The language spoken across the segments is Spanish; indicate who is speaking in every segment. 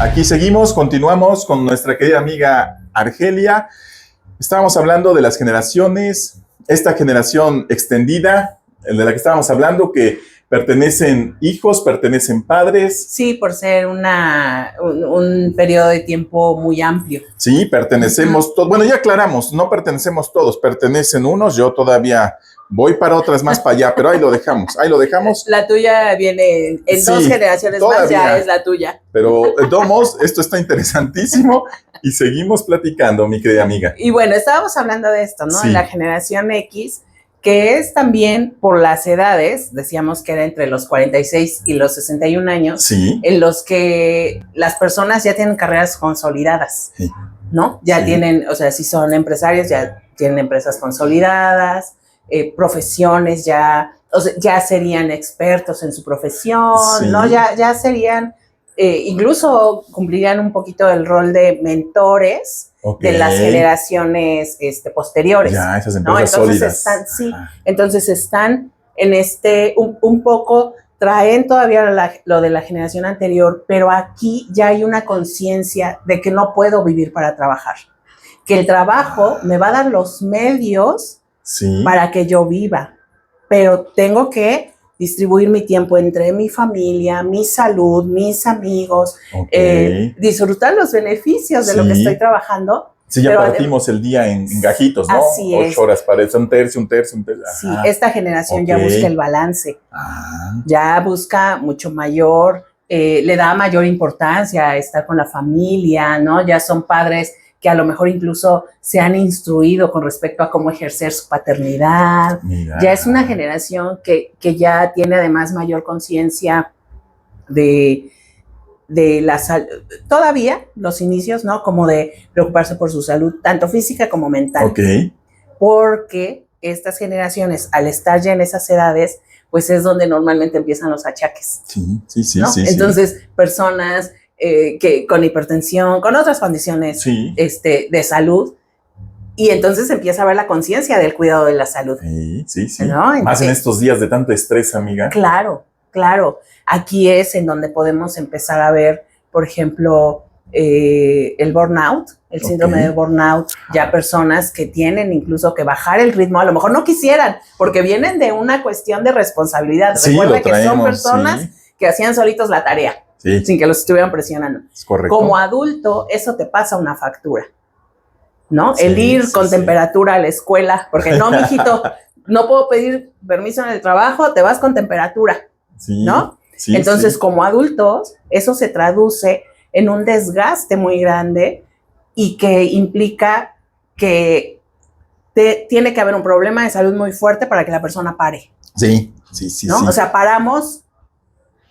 Speaker 1: Aquí seguimos, continuamos con nuestra querida amiga Argelia. Estábamos hablando de las generaciones, esta generación extendida, de la que estábamos hablando, que pertenecen hijos, pertenecen padres.
Speaker 2: Sí, por ser un periodo de tiempo muy amplio.
Speaker 1: Sí, pertenecemos todos. Bueno, ya aclaramos, no pertenecemos todos, pertenecen unos, yo todavía voy para otras más para allá, pero ahí lo dejamos.
Speaker 2: La tuya viene en dos generaciones más, ya es la tuya.
Speaker 1: Pero, Domos, esto está interesantísimo y seguimos platicando, mi querida amiga.
Speaker 2: Y bueno, estábamos hablando de esto, ¿no?
Speaker 1: Sí.
Speaker 2: La generación X, que es también por las edades, decíamos que era entre los 46 y los 61 años,
Speaker 1: Sí.
Speaker 2: en los que las personas ya tienen carreras consolidadas,
Speaker 1: Sí.
Speaker 2: ¿no? Ya tienen, o sea, si son empresarios, ya tienen empresas consolidadas, profesiones ya, o sea, ya serían expertos en su profesión, sí. ¿No? Ya serían, incluso cumplirían un poquito el rol de mentores, okay, de las generaciones posteriores.
Speaker 1: Ya, esas empresas, ¿no?
Speaker 2: Entonces
Speaker 1: sólidas.
Speaker 2: Sí, entonces están en un poco, traen todavía lo de la generación anterior, pero aquí ya hay una conciencia de que no puedo vivir para trabajar, que el trabajo me va a dar los medios, sí, para que yo viva, pero tengo que distribuir mi tiempo entre mi familia, mi salud, mis amigos, okay, disfrutar los beneficios, sí, de lo que estoy trabajando.
Speaker 1: Sí, ya partimos el día en gajitos, ¿no?
Speaker 2: Así
Speaker 1: 8 horas para eso, un tercio.
Speaker 2: Sí, esta generación, okay, ya busca el balance, ya busca mucho mayor, le da mayor importancia a estar con la familia, ¿no? Ya son padres que a lo mejor incluso se han instruido con respecto a cómo ejercer su paternidad. Mira. Ya es una generación que ya tiene además mayor conciencia de la salud, todavía los inicios, ¿no? Como de preocuparse por su salud, tanto física como mental.
Speaker 1: Okay.
Speaker 2: Porque estas generaciones, al estar ya en esas edades, pues es donde normalmente empiezan los achaques.
Speaker 1: Sí,
Speaker 2: ¿no?
Speaker 1: Sí.
Speaker 2: Entonces, personas que con hipertensión, con otras condiciones, sí, de salud, y entonces empieza a ver la conciencia del cuidado de la salud.
Speaker 1: Sí.
Speaker 2: ¿No? Entonces,
Speaker 1: más en estos días de tanto estrés, amiga.
Speaker 2: Claro. Aquí es en donde podemos empezar a ver, por ejemplo, el burnout, el síndrome de burnout, ya personas que tienen incluso que bajar el ritmo, a lo mejor no quisieran, porque vienen de una cuestión de responsabilidad.
Speaker 1: Sí,
Speaker 2: recuerda que son personas que hacían solitos la tarea. Sí. Sin que los estuvieran presionando.
Speaker 1: Es correcto.
Speaker 2: Como adulto, eso te pasa una factura, ¿no? Sí, el ir con temperatura a la escuela, porque no, mijito, no puedo pedir permiso en el trabajo, te vas con temperatura, ¿no? Sí, entonces, como adultos, eso se traduce en un desgaste muy grande y que implica que tiene que haber un problema de salud muy fuerte para que la persona pare.
Speaker 1: Sí,
Speaker 2: ¿no?
Speaker 1: Sí.
Speaker 2: O sea, paramos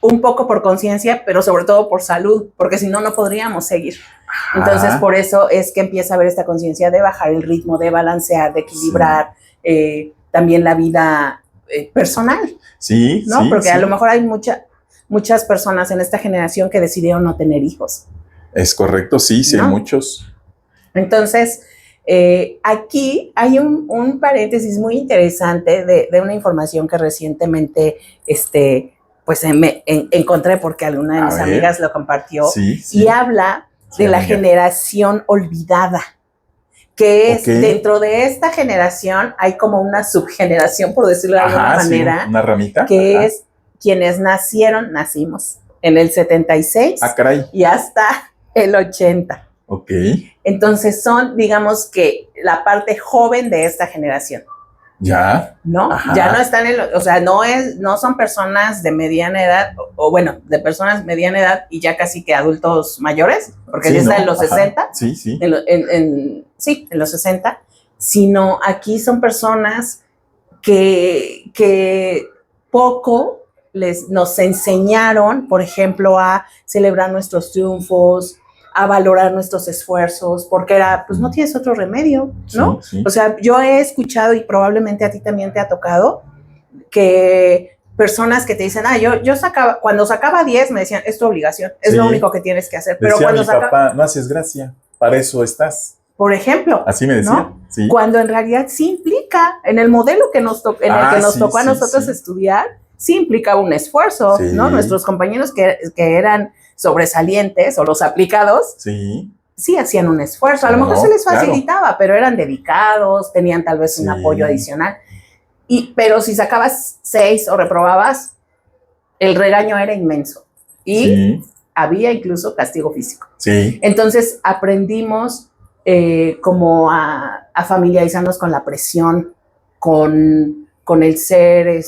Speaker 2: un poco por conciencia, pero sobre todo por salud, porque si no, no podríamos seguir. Entonces, por eso es que empieza a haber esta conciencia de bajar el ritmo, de balancear, de equilibrar, también la vida personal.
Speaker 1: Sí,
Speaker 2: ¿no? Porque a lo mejor hay muchas personas en esta generación que decidieron no tener hijos.
Speaker 1: Es correcto, sí, ¿no? Hay muchos.
Speaker 2: Entonces, aquí hay un paréntesis muy interesante de una información que recientemente, pues encontré porque alguna de mis amigas lo compartió, y habla de la generación olvidada, que es dentro de esta generación hay como una subgeneración, por decirlo de alguna manera,
Speaker 1: una ramita,
Speaker 2: que es quienes nacimos en el 76 y hasta el 80.
Speaker 1: Ok.
Speaker 2: Entonces son, digamos que, la parte joven de esta generación.
Speaker 1: Ya.
Speaker 2: ¿No? Ajá. Ya no están o sea, no son personas de mediana edad, o bueno, de personas mediana edad y ya casi que adultos mayores, porque ya está en los 60.
Speaker 1: Sí.
Speaker 2: Sí, en los 60, sino aquí son personas que poco nos enseñaron, por ejemplo, a celebrar nuestros triunfos, a valorar nuestros esfuerzos, porque era, pues no tienes otro remedio, ¿no? Sí. O sea, yo he escuchado, y probablemente a ti también te ha tocado, que personas que te dicen, yo cuando sacaba 10 me decían, es tu obligación, es lo único que tienes que hacer. Pero
Speaker 1: decía
Speaker 2: cuando
Speaker 1: mi papá, no haces gracia, para eso estás.
Speaker 2: Por ejemplo.
Speaker 1: Así me decía.
Speaker 2: ¿No? Sí. Cuando en realidad sí implica, en el modelo que nos tocó a nosotros estudiar, sí implica un esfuerzo, ¿no? Nuestros compañeros que eran sobresalientes o los aplicados, sí hacían un esfuerzo. A lo mejor se les facilitaba, pero eran dedicados, tenían tal vez un apoyo adicional. Pero si sacabas 6 o reprobabas, el regaño era inmenso. Y había incluso castigo físico. Entonces aprendimos como a familiarizarnos con la presión, con el ser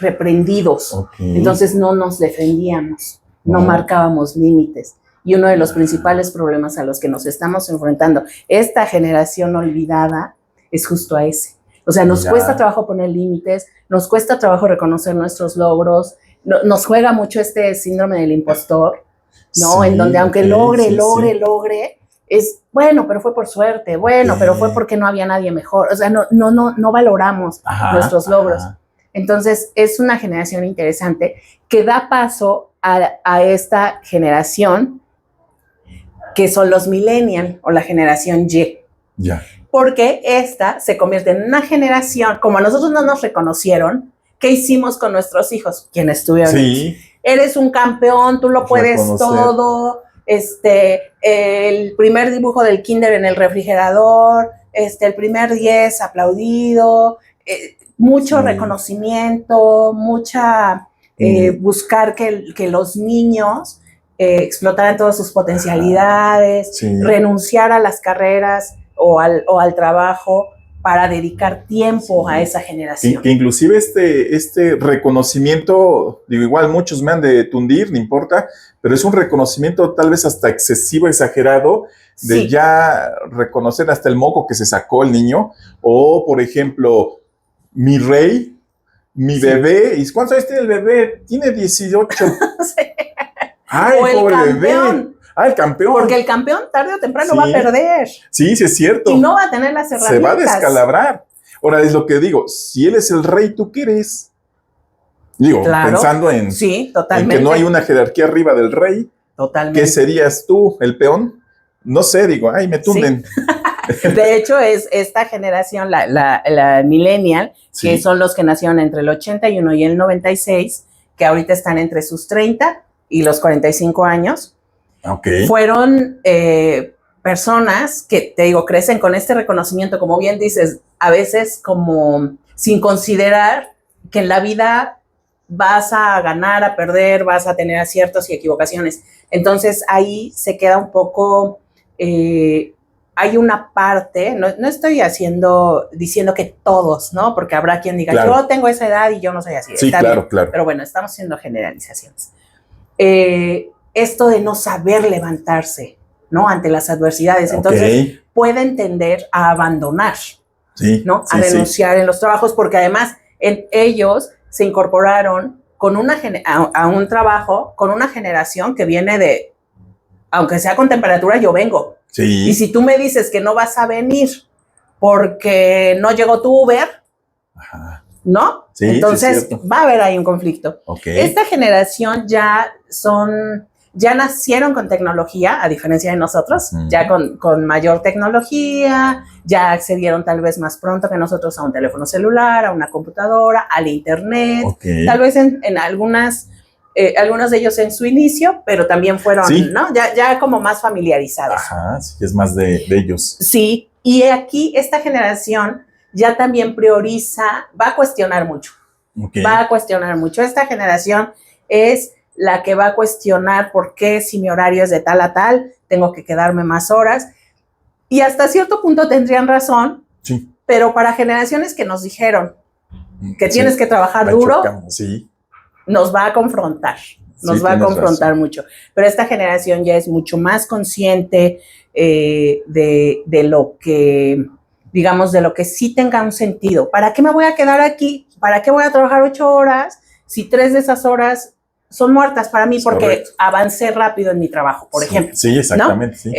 Speaker 2: reprendidos. Entonces no nos defendíamos, no marcábamos límites. Y uno de los principales problemas a los que nos estamos enfrentando esta generación olvidada es justo a ese. O sea, nos cuesta trabajo poner límites, nos cuesta trabajo reconocer nuestros logros, nos juega mucho este síndrome del impostor, ¿no? En donde aunque logre, es bueno, pero fue por suerte, bueno, pero fue porque no había nadie mejor. O sea, no valoramos nuestros logros. Entonces, es una generación interesante que da paso a esta generación que son los millennials o la generación Y. Porque esta se convierte en una generación, como a nosotros no nos reconocieron, ¿qué hicimos con nuestros hijos? Quienes estuvieron aquí. Eres un campeón, tú lo puedes todo. El primer dibujo del kinder en el refrigerador, el primer 10 aplaudido, mucho reconocimiento, mucha buscar que los niños explotaran todas sus potencialidades, renunciar a las carreras o al trabajo para dedicar tiempo a esa generación.
Speaker 1: Que inclusive este reconocimiento, digo, igual muchos me han de tundir, no importa, pero es un reconocimiento tal vez hasta excesivo, exagerado, de ya reconocer hasta el moco que se sacó el niño, o por ejemplo, mi rey, mi bebé, ¿y cuántos años tiene el bebé? Tiene 18. Ay,
Speaker 2: o el
Speaker 1: pobre
Speaker 2: campeón.
Speaker 1: Bebé. El campeón.
Speaker 2: Porque el campeón tarde o temprano va a perder.
Speaker 1: Sí, es cierto.
Speaker 2: Y no va a tener las herramientas.
Speaker 1: Se va a descalabrar. Ahora, es lo que digo, si él es el rey, ¿tú qué eres? Digo, pensando en que no hay una jerarquía arriba del rey.
Speaker 2: Totalmente.
Speaker 1: ¿Qué serías tú, el peón? No sé, digo, me tunden.
Speaker 2: De hecho, es esta generación, la millennial, que son los que nacieron entre el 81 y el 96, que ahorita están entre sus 30 y los 45 años. Fueron personas que, te digo, crecen con este reconocimiento, como bien dices, a veces como sin considerar que en la vida vas a ganar, a perder, vas a tener aciertos y equivocaciones. Entonces ahí se queda un poco, hay una parte, no estoy diciendo que todos, ¿no? Porque habrá quien diga, yo tengo esa edad y yo no soy así.
Speaker 1: Sí, claro.
Speaker 2: Pero bueno, estamos haciendo generalizaciones. Esto de no saber levantarse, ¿no? Ante las adversidades. Entonces, pueden tender a abandonar, ¿no? A renunciar en los trabajos, porque además ellos se incorporaron a un trabajo con una generación que viene de, aunque sea con temperatura, yo vengo. Y si tú me dices que no vas a venir porque no llegó tu Uber, ¿no? Entonces va a haber ahí un conflicto. Esta generación ya nacieron con tecnología, a diferencia de nosotros, ya con mayor tecnología, ya accedieron tal vez más pronto que nosotros a un teléfono celular, a una computadora, al internet, tal vez en algunos de ellos en su inicio, pero también fueron, ¿no? Ya como más familiarizados.
Speaker 1: Es más de ellos.
Speaker 2: Sí, y aquí esta generación ya también prioriza, va a cuestionar mucho. Va a cuestionar mucho. Esta generación es la que va a cuestionar por qué si mi horario es de tal a tal, tengo que quedarme más horas. Y hasta cierto punto tendrían razón, pero para generaciones que nos dijeron que tienes que trabajar duro, nos va a confrontar. Nos va a confrontar mucho. Pero esta generación ya es mucho más consciente de lo que, digamos, de lo que sí tenga un sentido. ¿Para qué me voy a quedar aquí? ¿Para qué voy a trabajar 8 horas si 3 de esas horas son muertas para mí porque avancé rápido en mi trabajo, por ejemplo?
Speaker 1: Sí, exactamente. ¿No?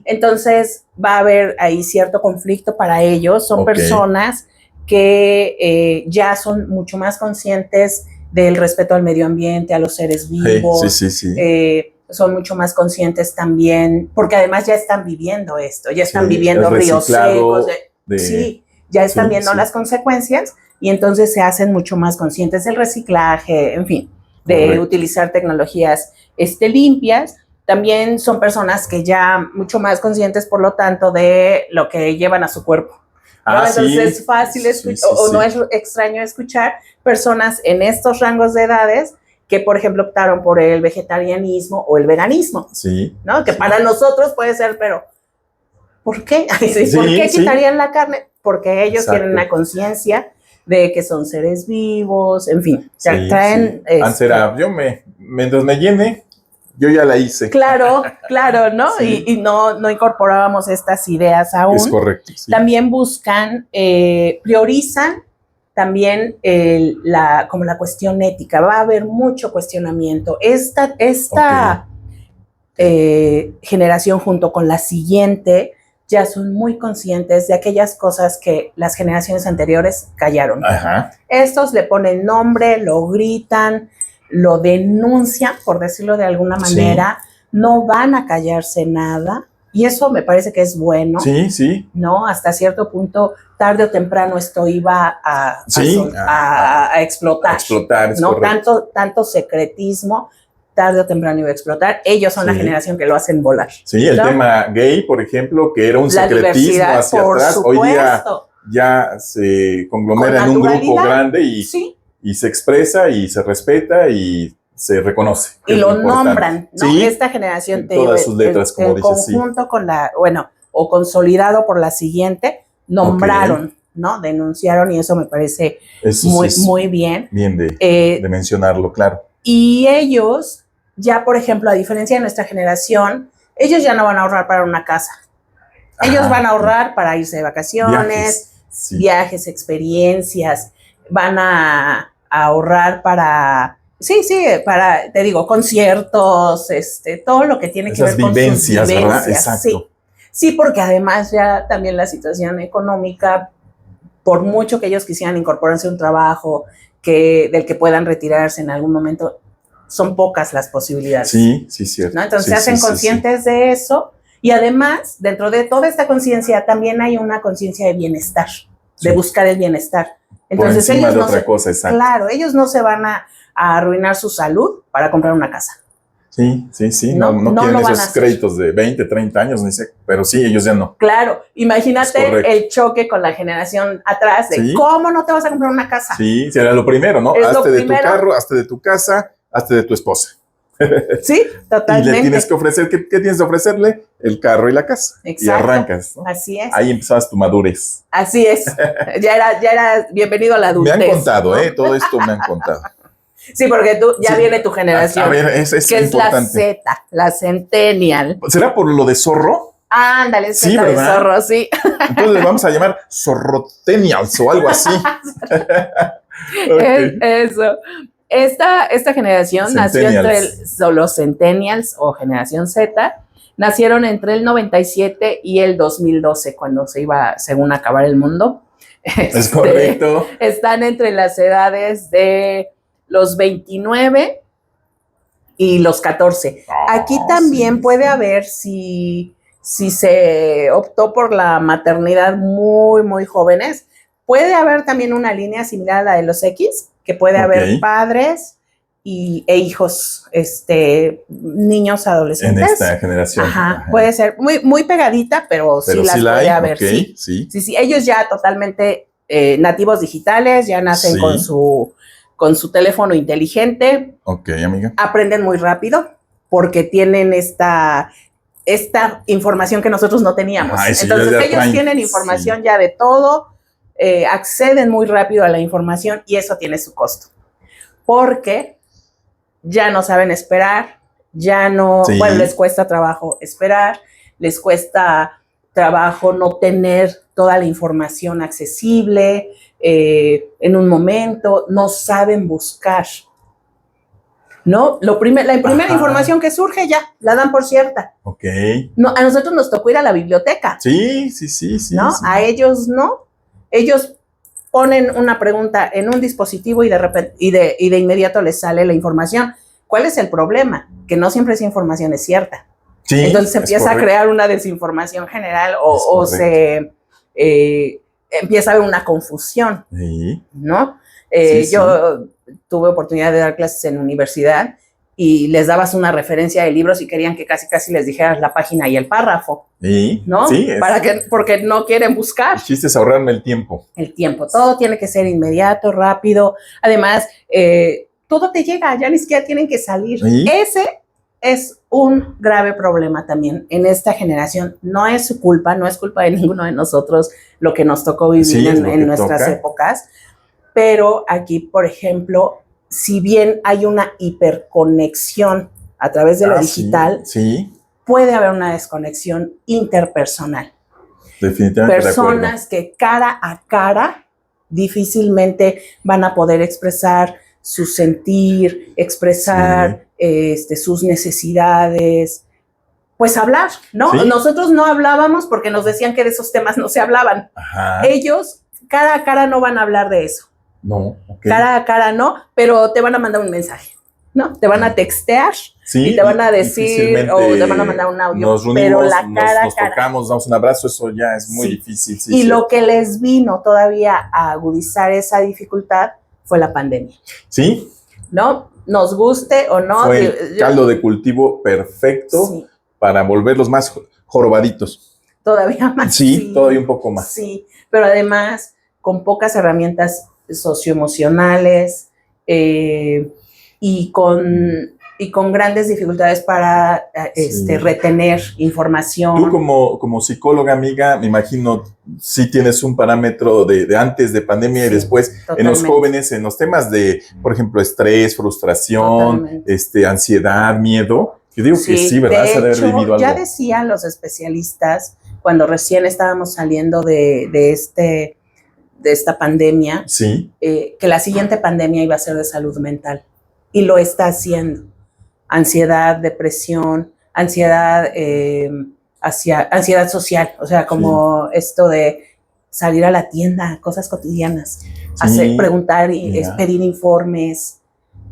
Speaker 2: Entonces va a haber ahí cierto conflicto para ellos. Son personas que ya son mucho más conscientes del respeto al medio ambiente, a los seres vivos. Son mucho más conscientes también, porque además ya están viviendo esto, ya están viviendo ríos secos. Ya están viendo las consecuencias y entonces se hacen mucho más conscientes del reciclaje, en fin. de utilizar tecnologías limpias. También son personas que ya mucho más conscientes, por lo tanto, de lo que llevan a su cuerpo. ¿No? Entonces es fácil escuchar, o no es extraño escuchar personas en estos rangos de edades que, por ejemplo, optaron por el vegetarianismo o el veganismo.
Speaker 1: Sí.
Speaker 2: ¿No? Que para nosotros puede ser, pero ¿por qué? ¿Por qué quitarían la carne? Porque ellos tienen una conciencia de que son seres vivos, en fin. Traen...
Speaker 1: mientras me llene, yo ya la hice.
Speaker 2: Claro, ¿no? Sí. Y no incorporábamos estas ideas aún.
Speaker 1: Es correcto. Sí.
Speaker 2: También buscan, priorizan también como la cuestión ética. Va a haber mucho cuestionamiento. Esta generación junto con la siguiente ya son muy conscientes de aquellas cosas que las generaciones anteriores callaron.
Speaker 1: Ajá.
Speaker 2: Estos le ponen nombre, lo gritan, lo denuncian, por decirlo de alguna manera, no van a callarse nada, y eso me parece que es bueno.
Speaker 1: Sí.
Speaker 2: ¿No? Hasta cierto punto, tarde o temprano esto iba a explotar.
Speaker 1: A explotar, es
Speaker 2: ¿no?
Speaker 1: correcto.
Speaker 2: Tanto secretismo, tarde o temprano iba a explotar. Ellos son la generación que lo hacen volar.
Speaker 1: Sí, el tema gay, por ejemplo, que era un secretismo hacia atrás,
Speaker 2: supuesto.
Speaker 1: Hoy día ya se conglomera en un grupo grande y se expresa y se respeta y se reconoce.
Speaker 2: Y lo nombran, ¿no?
Speaker 1: Sí,
Speaker 2: esta generación
Speaker 1: todas sus letras, como dices,
Speaker 2: conjunto con o consolidado por la siguiente, nombraron, ¿no? Denunciaron, y eso me parece muy bien.
Speaker 1: Bien de mencionarlo, claro.
Speaker 2: Y ellos, ya por ejemplo, a diferencia de nuestra generación, ellos ya no van a ahorrar para una casa. Ellos van a ahorrar para irse de vacaciones, viajes, experiencias, van a ahorrar para, te digo, conciertos, todo lo que tiene que ver con
Speaker 1: vivencias,
Speaker 2: sus vivencias,
Speaker 1: ¿verdad? Exacto.
Speaker 2: Sí, porque además ya también la situación económica, por mucho que ellos quisieran incorporarse a un trabajo del que puedan retirarse en algún momento, son pocas las posibilidades.
Speaker 1: Sí, cierto.
Speaker 2: ¿No? Entonces se hacen conscientes de eso, y además, dentro de toda esta conciencia, también hay una conciencia de bienestar, de buscar el bienestar. Entonces,
Speaker 1: por encima de otra cosa, exacto.
Speaker 2: Claro, ellos no se van a arruinar su salud para comprar una casa.
Speaker 1: Sí. No quieren esos créditos de 20, 30 años, pero sí, ellos ya no.
Speaker 2: Claro, imagínate el choque con la generación atrás de cómo no te vas a comprar una casa.
Speaker 1: Sí, era lo primero, ¿no? Hazte de tu carro, hazte de tu casa, hazte de tu esposa.
Speaker 2: Sí, totalmente.
Speaker 1: Y le tienes que ofrecer, ¿qué tienes que ofrecerle? El carro y la casa.
Speaker 2: Exacto.
Speaker 1: Y arrancas, ¿no?
Speaker 2: Así es.
Speaker 1: Ahí empezabas tu madurez.
Speaker 2: Así es. Ya era bienvenido a la adultez.
Speaker 1: Me han contado,
Speaker 2: ¿no?
Speaker 1: Todo esto me han contado.
Speaker 2: Sí, porque ya viene tu generación.
Speaker 1: A ver, es
Speaker 2: que
Speaker 1: importante.
Speaker 2: Es la Z, la Centennial.
Speaker 1: ¿Será por lo de zorro?
Speaker 2: Ándale, es de zorro, sí.
Speaker 1: Entonces le vamos a llamar zorrotenials o algo así.
Speaker 2: Eso. Esta generación nació entre los Centennials o generación Z, nacieron entre el 97 y el 2012, cuando se iba, según, a acabar el mundo.
Speaker 1: Es correcto.
Speaker 2: Están entre las edades de los 29 y los 14. Aquí también puede haber, si se optó por la maternidad muy, muy jóvenes, puede haber también una línea similar a la de los X, que puede haber padres e hijos, niños, adolescentes.
Speaker 1: En esta generación.
Speaker 2: Ajá. Puede ser muy, muy pegadita, pero sí las puede haber. Sí. Ellos ya totalmente nativos digitales, ya nacen con su teléfono inteligente.
Speaker 1: Ok, amiga.
Speaker 2: Aprenden muy rápido porque tienen esta información que nosotros no teníamos. Entonces ellos tienen información ya de todo, acceden muy rápido a la información, y eso tiene su costo. Porque ya no saben esperar, les cuesta trabajo esperar, les cuesta trabajo no tener toda la información accesible en un momento, no saben buscar, ¿no? La primera información que surge ya la dan por cierta.
Speaker 1: Ok.
Speaker 2: No, a nosotros nos tocó ir a la biblioteca.
Speaker 1: Sí.
Speaker 2: ¿No?
Speaker 1: Sí.
Speaker 2: A ellos no. Ellos ponen una pregunta en un dispositivo y de repente y de inmediato les sale la información. ¿Cuál es el problema? Que no siempre esa información es cierta.
Speaker 1: Sí,
Speaker 2: entonces se empieza a crear una desinformación general o se empieza a haber una confusión,
Speaker 1: sí.
Speaker 2: ¿no? tuve oportunidad de dar clases en universidad y les dabas una referencia de libros y querían que casi les dijeras la página y el párrafo.
Speaker 1: ¿Sí?
Speaker 2: ¿No?
Speaker 1: Sí.
Speaker 2: Porque no quieren buscar.
Speaker 1: El chiste es ahorrarme el tiempo.
Speaker 2: El tiempo. Todo tiene que ser inmediato, rápido. Además, todo te llega, ya ni siquiera tienen que salir.
Speaker 1: ¿Sí?
Speaker 2: Ese es un grave problema también en esta generación. No es su culpa, no es culpa de ninguno de nosotros lo que nos tocó vivir en nuestras épocas. Pero aquí, por ejemplo, si bien hay una hiperconexión a través de lo digital,
Speaker 1: sí,
Speaker 2: puede haber una desconexión interpersonal.
Speaker 1: Definitivamente.
Speaker 2: Personas que cara a cara difícilmente van a poder expresar su sentir, expresar sus necesidades, pues hablar, ¿no?
Speaker 1: ¿Sí?
Speaker 2: Nosotros no hablábamos porque nos decían que de esos temas no se hablaban.
Speaker 1: Ajá.
Speaker 2: Ellos cara a cara no van a hablar de eso.
Speaker 1: No, okay.
Speaker 2: Cara a cara no, pero te van a mandar un mensaje, ¿no? Te van a textear y te van a decir o te van a mandar un audio.
Speaker 1: Nos reunimos, pero la cara nos tocamos, nos damos un abrazo, eso ya es muy difícil.
Speaker 2: Sí, y lo que les vino todavía a agudizar esa dificultad fue la pandemia.
Speaker 1: Sí.
Speaker 2: ¿No? Nos guste o no.
Speaker 1: Fue el caldo de cultivo perfecto para volverlos más jorobaditos.
Speaker 2: Todavía más.
Speaker 1: Sí, todavía un poco más.
Speaker 2: Sí, pero además con pocas herramientas socioemocionales y con grandes dificultades para retener información.
Speaker 1: Tú como psicóloga, amiga, me imagino, sí tienes un parámetro de antes de pandemia y después totalmente. En los jóvenes, en los temas de, por ejemplo, estrés, frustración, ansiedad, miedo. Yo digo que sí, ¿verdad? Se debe haber vivido algo.
Speaker 2: Ya decían los especialistas, cuando recién estábamos saliendo de esta pandemia, que la siguiente pandemia iba a ser de salud mental. Y lo está haciendo. Ansiedad, depresión, ansiedad social. O sea, como esto de salir a la tienda, cosas cotidianas. Preguntar y pedir informes.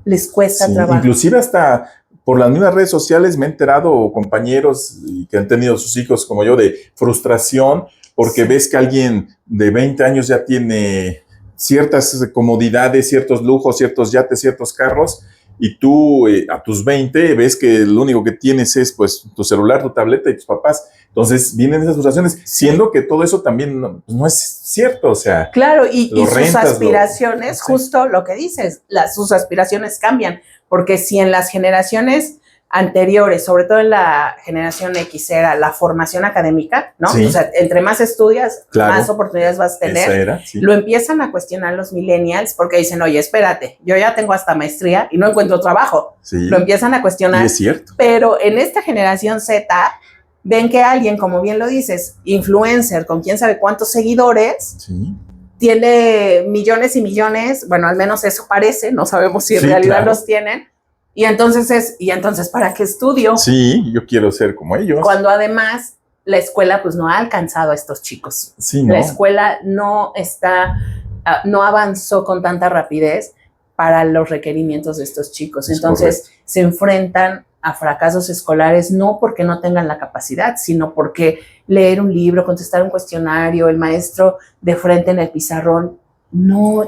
Speaker 2: Les cuesta trabajo.
Speaker 1: Inclusive hasta por las mismas redes sociales me he enterado compañeros que han tenido sus hijos como yo de frustración porque ves que alguien de 20 años ya tiene ciertas comodidades, ciertos lujos, ciertos yates, ciertos carros, y tú a tus 20 ves que lo único que tienes es pues tu celular, tu tableta y tus papás. Entonces vienen esas frustraciones, siendo que todo eso también no es cierto, o sea.
Speaker 2: Claro, y sus aspiraciones, justo lo que dices, sus aspiraciones cambian, porque si en las generaciones anteriores, sobre todo en la generación X, era la formación académica, ¿no? O sea, entre más estudias, más oportunidades vas a tener. Lo empiezan a cuestionar los millennials porque dicen, oye, espérate, yo ya tengo hasta maestría y no encuentro trabajo. Lo empiezan a cuestionar.
Speaker 1: Y es cierto.
Speaker 2: Pero en esta generación Z, ven que alguien, como bien lo dices, influencer con quién sabe cuántos seguidores, tiene millones y millones, bueno, al menos eso parece, no sabemos si en realidad los tienen. Y entonces, ¿para qué estudio?
Speaker 1: Sí, yo quiero ser como ellos.
Speaker 2: Cuando además la escuela pues no ha alcanzado a estos chicos.
Speaker 1: Sí, ¿no?
Speaker 2: La escuela no avanzó con tanta rapidez para los requerimientos de estos chicos. Entonces se enfrentan a fracasos escolares no porque no tengan la capacidad, sino porque leer un libro, contestar un cuestionario, el maestro de frente en el pizarrón,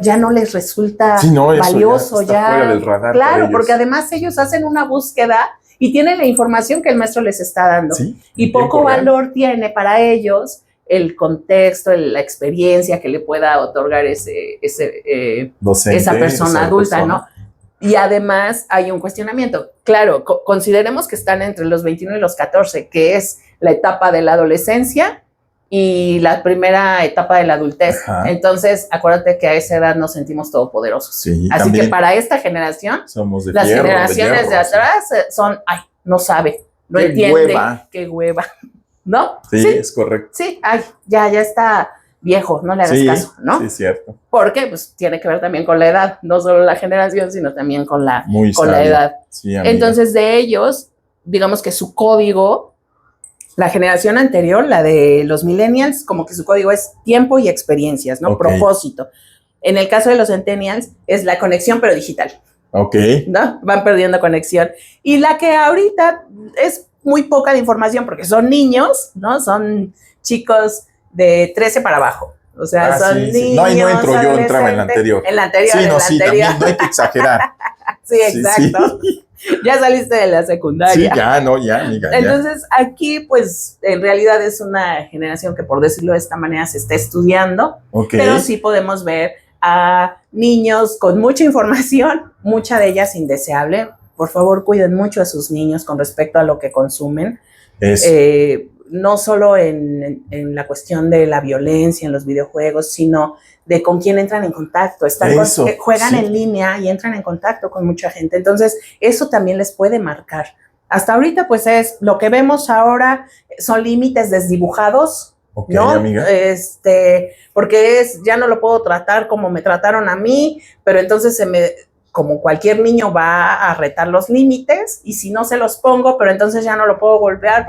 Speaker 2: ya no les resulta valioso,
Speaker 1: ya fuera del radar.
Speaker 2: Claro, porque además ellos hacen una búsqueda y tienen la información que el maestro les está dando. Y poco valor tiene para ellos el contexto, la experiencia que le pueda otorgar
Speaker 1: docente,
Speaker 2: esa persona adulta, ¿no? Y además hay un cuestionamiento. Claro, consideremos que están entre los 21 y los 14, que es la etapa de la adolescencia y la primera etapa de la adultez. Entonces, acuérdate que a esa edad nos sentimos todopoderosos. Así que para esta generación,
Speaker 1: somos de
Speaker 2: las
Speaker 1: fierro,
Speaker 2: generaciones de atrás son, no sabe, no entiende, qué hueva, ¿no?
Speaker 1: Sí, es correcto.
Speaker 2: Sí, ya está viejo, no le hagas caso, ¿no?
Speaker 1: Sí, es cierto.
Speaker 2: Porque pues tiene que ver también con la edad, no solo la generación, sino también con la edad.
Speaker 1: Sí,
Speaker 2: entonces, de ellos, digamos que su código, la generación anterior, la de los millennials, como que su código es tiempo y experiencias, ¿no? Propósito. En el caso de los centennials, es la conexión, pero digital. ¿No? Van perdiendo conexión. Y la que ahorita es muy poca de información, porque son niños, ¿no? Son chicos de 13 para abajo. O sea, son niños.
Speaker 1: No, ahí no entro, yo entraba en la anterior.
Speaker 2: En la anterior,
Speaker 1: sí,
Speaker 2: en
Speaker 1: no,
Speaker 2: la
Speaker 1: sí,
Speaker 2: anterior.
Speaker 1: También no hay que exagerar.
Speaker 2: Sí, exacto. Sí. Ya saliste de la secundaria.
Speaker 1: Sí, ya, amiga.
Speaker 2: Entonces, aquí, pues, en realidad es una generación que, por decirlo de esta manera, se está estudiando, pero sí podemos ver a niños con mucha información, mucha de ellas indeseable. Por favor, cuiden mucho a sus niños con respecto a lo que consumen. No solo en la cuestión de la violencia en los videojuegos, sino de con quién entran en contacto. Juegan en línea y entran en contacto con mucha gente. Entonces, eso también les puede marcar. Hasta ahorita, pues, es lo que vemos ahora, son límites desdibujados, ¿no?
Speaker 1: Amiga.
Speaker 2: Porque ya no lo puedo tratar como me trataron a mí, pero entonces como cualquier niño va a retar los límites, y si no se los pongo, pero entonces ya no lo puedo golpear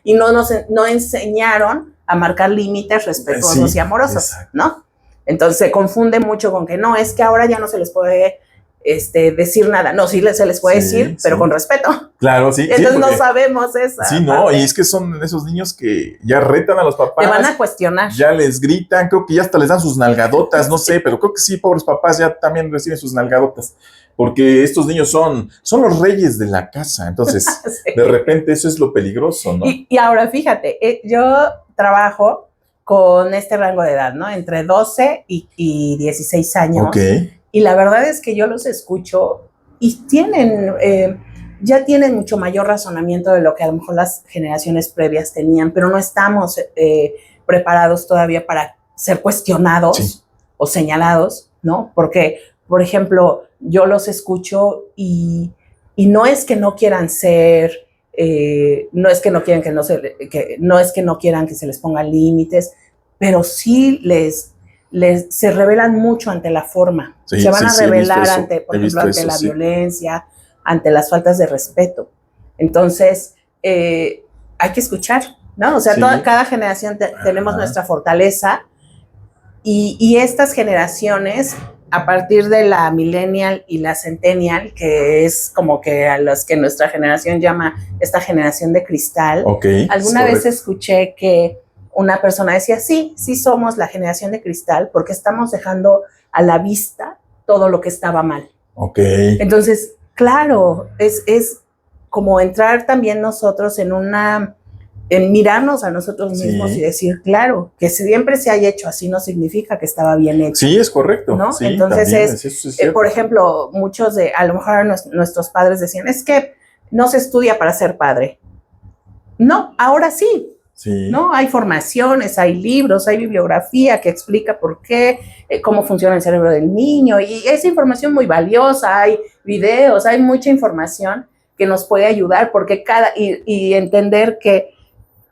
Speaker 2: y no enseñaron a marcar límites respetuosos y amorosos, ¿no? Entonces se confunde mucho con que no, es que ahora ya no se les puede decir nada. No, sí se les puede decir, pero con respeto.
Speaker 1: Claro, sí.
Speaker 2: Entonces no sabemos eso.
Speaker 1: Sí, no, y es que son esos niños que ya retan a los papás.
Speaker 2: Te van a cuestionar.
Speaker 1: Ya les gritan, creo que ya hasta les dan sus nalgadotas, no sé, pero creo que sí, pobres papás ya también reciben sus nalgadotas. Porque estos niños son los reyes de la casa. Entonces, de repente eso es lo peligroso, ¿no?
Speaker 2: Y ahora, fíjate, yo trabajo con este rango de edad, ¿no? Entre 12 y 16 años. Y la verdad es que yo los escucho y ya tienen mucho mayor razonamiento de lo que a lo mejor las generaciones previas tenían, pero no estamos preparados todavía para ser cuestionados o señalados, ¿no? Porque, por ejemplo, yo los escucho y no es que no quieran ser, no es que no quieran no es que no quieran que se les pongan límites, pero sí se rebelan mucho ante la forma. Se van a rebelar por ejemplo, ante la violencia, ante las faltas de respeto. Entonces, hay que escuchar, ¿no? O sea, cada generación tenemos nuestra fortaleza, y estas generaciones, a partir de la millennial y la centennial, que es como que a los que nuestra generación llama esta generación de cristal, alguna vez escuché que una persona decía, sí somos la generación de cristal porque estamos dejando a la vista todo lo que estaba mal. Entonces, claro, es como entrar también nosotros en mirarnos a nosotros mismos y decir, claro, que siempre se haya hecho así no significa que estaba bien hecho.
Speaker 1: Sí, es correcto.
Speaker 2: ¿No?
Speaker 1: Sí,
Speaker 2: entonces, por ejemplo, muchos a lo mejor nuestros padres decían, es que no se estudia para ser padre. No, ahora sí. ¿No? Hay formaciones, hay libros, hay bibliografía que explica por qué, cómo funciona el cerebro del niño, y esa información muy valiosa, hay videos, hay mucha información que nos puede ayudar, porque y entender que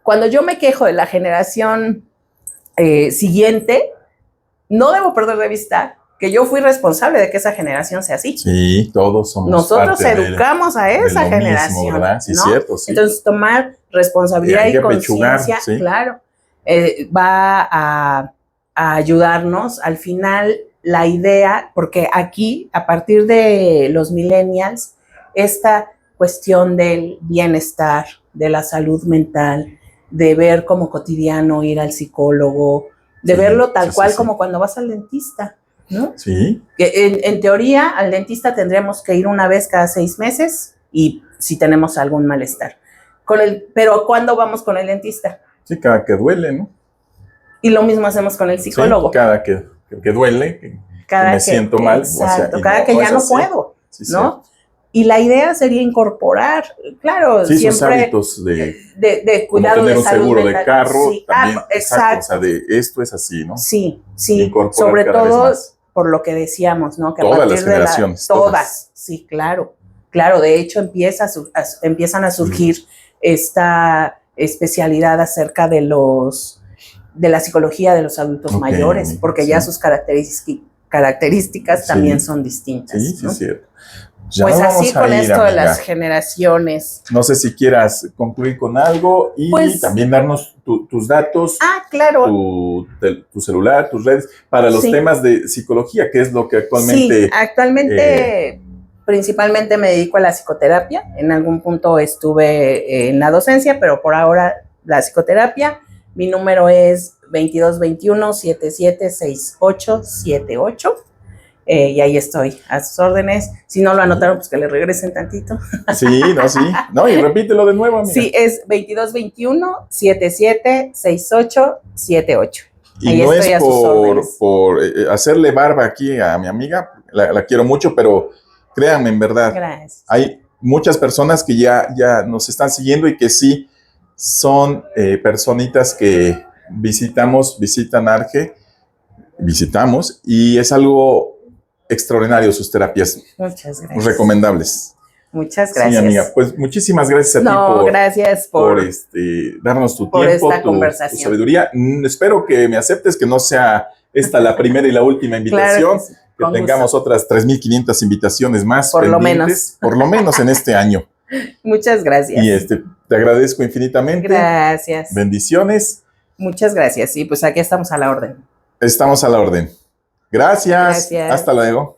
Speaker 2: cuando yo me quejo de la generación siguiente, no debo perder de vista que yo fui responsable de que esa generación sea así.
Speaker 1: Sí, todos somos.
Speaker 2: Nosotros educamos a esa generación.
Speaker 1: Mismo, ¿verdad? Sí,
Speaker 2: ¿no?
Speaker 1: cierto, sí.
Speaker 2: Entonces, tomar responsabilidad y conciencia, claro, va a ayudarnos. Al final, la idea, porque aquí, a partir de los millennials, esta cuestión del bienestar, de la salud mental, de ver como cotidiano ir al psicólogo, de verlo tal cual como cuando vas al dentista, ¿no?
Speaker 1: Sí.
Speaker 2: En teoría, al dentista tendríamos que ir una vez cada 6 meses y si tenemos algún malestar. Pero ¿cuándo vamos con el dentista?
Speaker 1: Sí, cada que duele, ¿no?
Speaker 2: Y lo mismo hacemos con el psicólogo.
Speaker 1: Sí, cada que duele, que me siento mal.
Speaker 2: Exacto, cada que ya no puedo, ¿no? Sí. Y la idea sería incorporar, claro, siempre
Speaker 1: sus hábitos
Speaker 2: de cuidado de salud mental.
Speaker 1: Tener un seguro de carro, también,
Speaker 2: exacto.
Speaker 1: O sea, de esto es así, ¿no?
Speaker 2: Sí, sobre todo por lo que decíamos, ¿no? Que
Speaker 1: todas las generaciones.
Speaker 2: Todas, sí, claro. Claro, de hecho empiezan a surgir esta especialidad acerca de la psicología de los adultos mayores, porque ya sus características también son distintas.
Speaker 1: Sí,
Speaker 2: ¿no?
Speaker 1: es cierto.
Speaker 2: Pues así con esto de las generaciones.
Speaker 1: No sé si quieras concluir con algo y también darnos tus datos.
Speaker 2: Claro.
Speaker 1: Tu celular, tus redes, para los temas de psicología, que es lo que actualmente...
Speaker 2: Sí, actualmente principalmente me dedico a la psicoterapia. En algún punto estuve en la docencia, pero por ahora la psicoterapia. Mi número es 2221-776878. Y ahí estoy, a sus órdenes. Si no lo anotaron, pues que le regresen tantito.
Speaker 1: Sí, sí. No, y repítelo de nuevo, amiga.
Speaker 2: Sí, es 2221-776878.
Speaker 1: Y ahí no es por hacerle barba aquí a mi amiga, la quiero mucho, pero créanme, en verdad,
Speaker 2: gracias.
Speaker 1: Hay muchas personas que ya nos están siguiendo y que sí son personitas que visitamos, y es algo extraordinario sus terapias.
Speaker 2: Muchas gracias.
Speaker 1: Recomendables.
Speaker 2: Muchas gracias.
Speaker 1: Sí, amiga, pues muchísimas gracias a ti
Speaker 2: gracias por
Speaker 1: darnos tu tiempo, tu sabiduría. Espero que me aceptes, que no sea esta la primera y la última invitación, claro que tengamos otras 3,500 invitaciones más
Speaker 2: por lo menos
Speaker 1: en este año.
Speaker 2: Muchas gracias.
Speaker 1: Y te agradezco infinitamente.
Speaker 2: Gracias.
Speaker 1: Bendiciones.
Speaker 2: Muchas gracias. Y pues aquí estamos a la orden.
Speaker 1: Estamos a la orden. Gracias. Hasta luego.